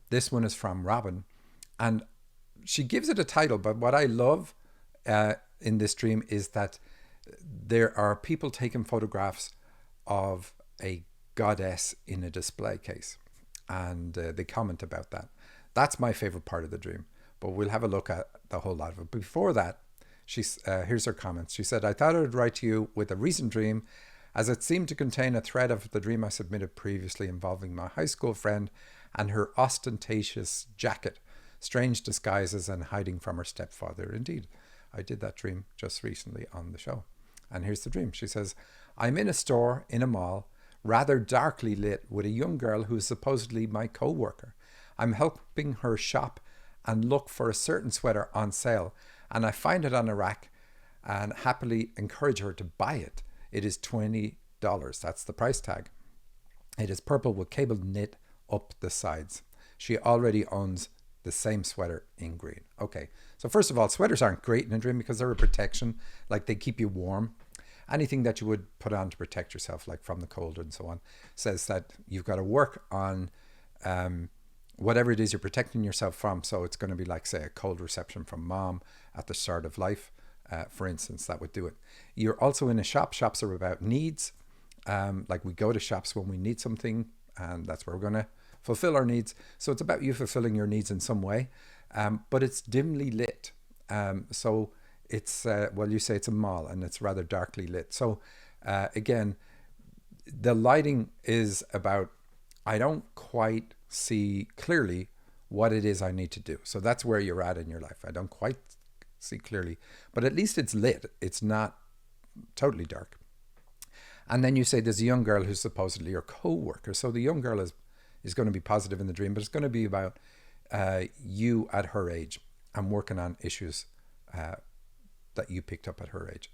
This one is from Robin, and she gives it a title. But what I love in this dream is that there are people taking photographs of a goddess in a display case, and they comment about that. That's my favorite part of the dream. But we'll have a look at the whole lot of it. Before that, here's her comments. She said, "I thought I would write to you with a recent dream, as it seemed to contain a thread of the dream I submitted previously involving my high school friend and her ostentatious jacket, strange disguises, and hiding from her stepfather. Indeed, I did that dream just recently on the show." And here's the dream. She says, "I'm in a store in a mall, rather darkly lit, with a young girl who is supposedly my co-worker. I'm helping her shop and look for a certain sweater on sale, and I find it on a rack and happily encourage her to buy it. It is $20. That's the price tag. It is purple with cable knit up the sides. She already owns the same sweater in green." Okay, so first of all, sweaters aren't great in a dream because they're a protection, like they keep you warm. Anything that you would put on to protect yourself, like from the cold and so on, says that you've got to work on whatever it is you're protecting yourself from. So it's going to be like, say, a cold reception from mom at the start of life, for instance. That would do it. You're also in a shop. Shops are about needs. Like we go to shops when we need something, and that's where we're going to fulfill our needs. So it's about you fulfilling your needs in some way, but it's dimly lit. So it's, well, you say it's a mall and it's rather darkly lit. So again, the lighting is about, I don't quite see clearly what it is I need to do. So that's where you're at in your life. I don't quite see clearly, but at least it's lit. It's not totally dark. And then you say there's a young girl who's supposedly your co-worker. So the young girl is going to be positive in the dream, but it's going to be about you at her age and working on issues that you picked up at her age.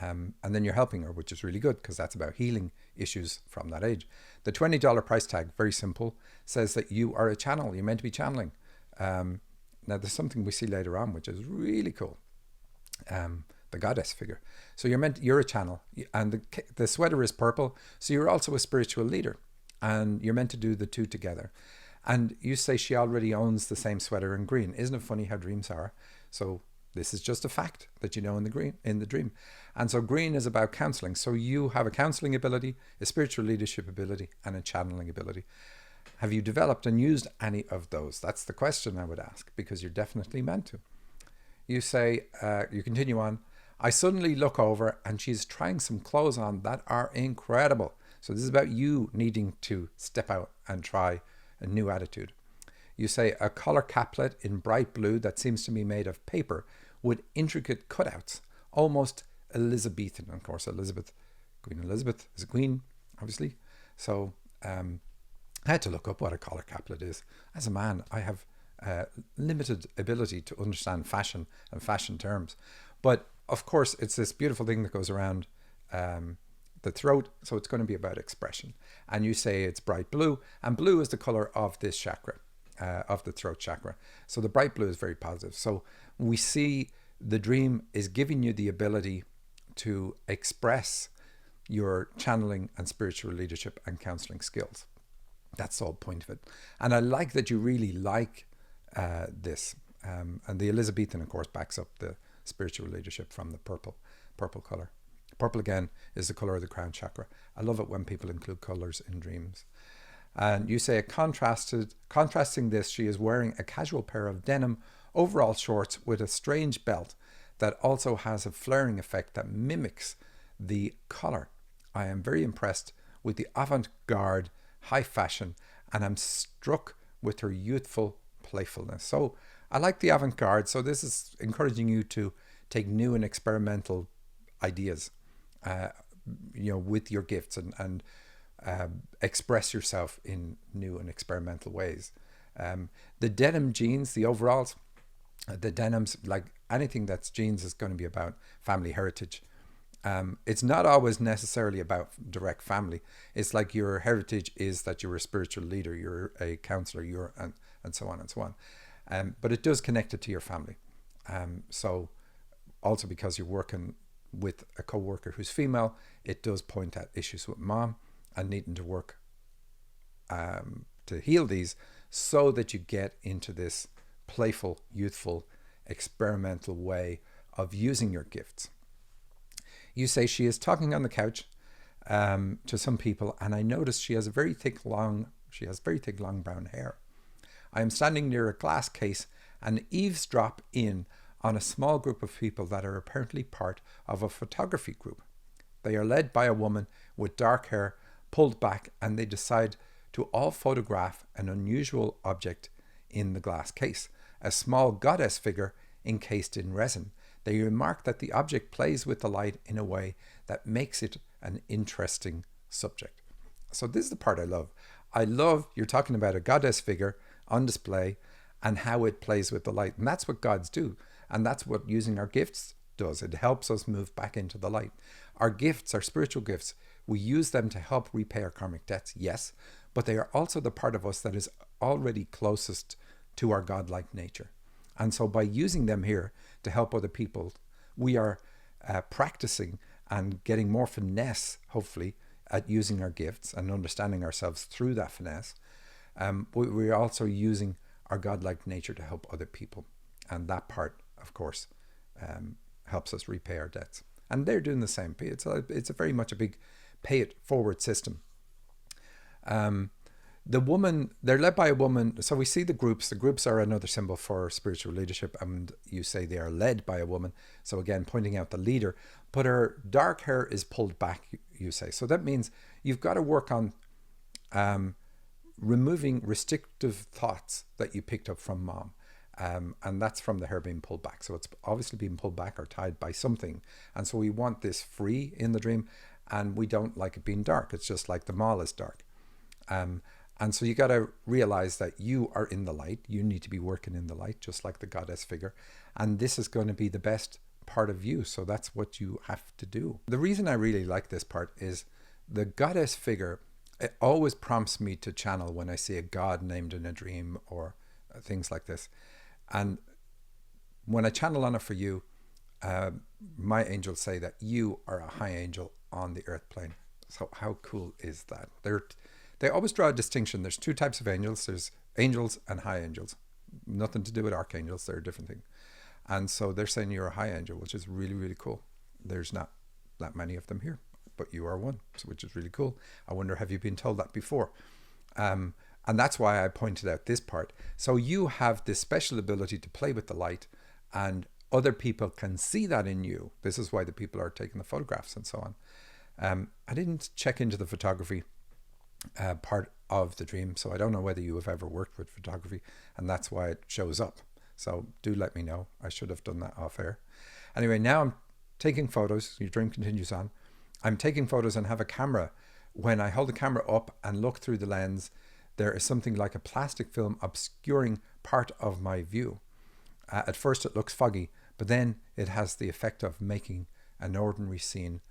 And then you're helping her, which is really good because that's about healing issues from that age. The $20 price tag, very simple, says that you are a channel. You're meant to be channeling. Now, there's something we see later on, which is really cool. The goddess figure. So you're a channel, and the sweater is purple. So you're also a spiritual leader, and you're meant to do the two together. And you say she already owns the same sweater in green. Isn't it funny how dreams are? So this is just a fact that you know in the dream. And so green is about counseling. So you have a counseling ability, a spiritual leadership ability, and a channeling ability. Have you developed and used any of those? That's the question I would ask, because you're definitely meant to. You say, you continue on, "I suddenly look over and she's trying some clothes on that are incredible." So this is about you needing to step out and try a new attitude. You say, "A collar caplet in bright blue that seems to be made of paper with intricate cutouts, almost Elizabethan." Of course, Queen Elizabeth is a queen, obviously. So I had to look up what a collar caplet is. As a man, I have limited ability to understand fashion and fashion terms. But of course, it's this beautiful thing that goes around the throat. So it's going to be about expression. And you say it's bright blue, and blue is the color of this chakra, of the throat chakra. So the bright blue is very positive. So we see the dream is giving you the ability to express your channeling and spiritual leadership and counseling skills. That's the whole point of it. And I like that you really like this. And the Elizabethan, of course, backs up the spiritual leadership from the purple color. Purple, again, is the color of the crown chakra. I love it when people include colors in dreams. And you say, contrasting this, she is wearing a casual pair of denim overall shorts with a strange belt that also has a flaring effect that mimics the collar. I am very impressed with the avant-garde high fashion, and I'm struck with her youthful playfulness. So I like the avant-garde. So this is encouraging you to take new and experimental ideas, with your gifts and express yourself in new and experimental ways. The denim jeans, the overalls, the denims, like anything that's jeans, is going to be about family heritage. It's not always necessarily about direct family. It's like your heritage is that you're a spiritual leader, you're a counselor, and so on and so on. But it does connect it to your family. So also because you're working with a co-worker who's female, it does point at issues with mom and needing to work to heal these so that you get into this playful, youthful, experimental way of using your gifts. You say she is talking on the couch to some people, and I notice she has very thick, long brown hair. I am standing near a glass case and eavesdrop in on a small group of people that are apparently part of a photography group. They are led by a woman with dark hair pulled back, and they decide to all photograph an unusual object in the glass case, a small goddess figure encased in resin. They remark that the object plays with the light in a way that makes it an interesting subject. So this is the part I love. I love you're talking about a goddess figure on display and how it plays with the light. And that's what gods do. And that's what using our gifts does. It helps us move back into the light. Our gifts, our spiritual gifts, we use them to help repay our karmic debts, yes, but they are also the part of us that is already closest to our godlike nature. And so by using them here to help other people, we are practicing and getting more finesse, hopefully, at using our gifts and understanding ourselves through that finesse. We're also using our godlike nature to help other people. And that part, of course, helps us repay our debts. And they're doing the same. It's a very much a big pay it forward system. The woman, they're led by a woman. So we see the groups. The groups are another symbol for spiritual leadership. And you say they are led by a woman. So again, pointing out the leader. But her dark hair is pulled back, you say. So that means you've got to work on removing restrictive thoughts that you picked up from mom. And that's from the hair being pulled back. So it's obviously being pulled back or tied by something. And so we want this free in the dream. And we don't like it being dark. It's just like the mall is dark. And so you got to realize that you are in the light. You need to be working in the light, just like the goddess figure. And this is going to be the best part of you. So that's what you have to do. The reason I really like this part is the goddess figure. It always prompts me to channel when I see a god named in a dream or things like this. And when I channel on it for you, my angels say that you are a high angel on the earth plane. So how cool is that? They always draw a distinction. There's two types of angels. There's angels and high angels. Nothing to do with archangels. They're a different thing. And so they're saying you're a high angel, which is really, really cool. There's not that many of them here, but you are one, which is really cool. I wonder, have you been told that before? And that's why I pointed out this part. So you have this special ability to play with the light, and other people can see that in you. This is why the people are taking the photographs and so on. I didn't check into the photography part of the dream, so I don't know whether you have ever worked with photography, and that's why it shows up. So do let me know. I should have done that off air. Anyway, now I'm taking photos. Your dream continues on. I'm taking photos and have a camera. When I hold the camera up and look through the lens, there is something like a plastic film obscuring part of my view. At first it looks foggy, but then it has the effect of making an ordinary scene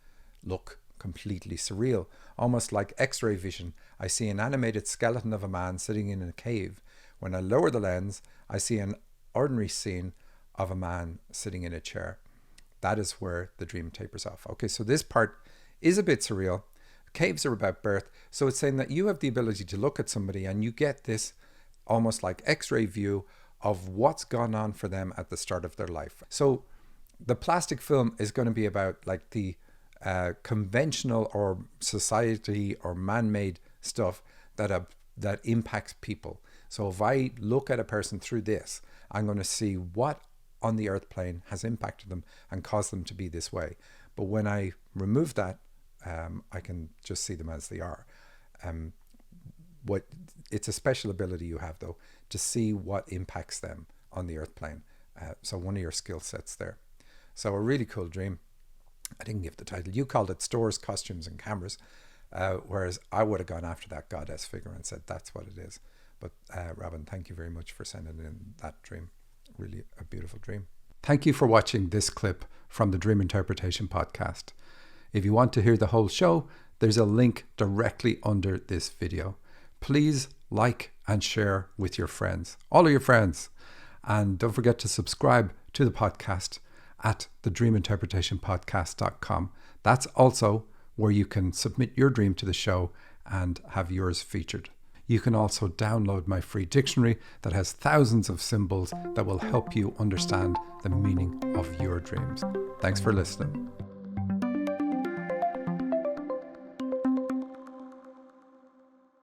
look completely surreal, almost like X-ray vision. I see an animated skeleton of a man sitting in a cave. When I lower the lens, I see an ordinary scene of a man sitting in a chair. That is where the dream tapers off. Okay, so this part is a bit surreal. Caves are about birth. So it's saying that you have the ability to look at somebody and you get this almost like X-ray view of what's gone on for them at the start of their life. So the plastic film is going to be about like the conventional or society or man-made stuff that impacts people. So if I look at a person through this, I'm going to see what on the earth plane has impacted them and caused them to be this way. But when I remove that, I can just see them as they are. It's a special ability you have, though, to see what impacts them on the earth plane. So one of your skill sets there. So a really cool dream. I didn't give the title. You called it Stores, Costumes and Cameras, whereas I would have gone after that goddess figure and said that's what it is. But Robin, thank you very much for sending in that dream. Really a beautiful dream. Thank you for watching this clip from the Dream Interpretation Podcast. If you want to hear the whole show, there's a link directly under this video. Please like and share with your friends, all of your friends. And don't forget to subscribe to the podcast at thedreaminterpretationpodcast.com. That's also where you can submit your dream to the show and have yours featured. You can also download my free dictionary that has thousands of symbols that will help you understand the meaning of your dreams. Thanks for listening.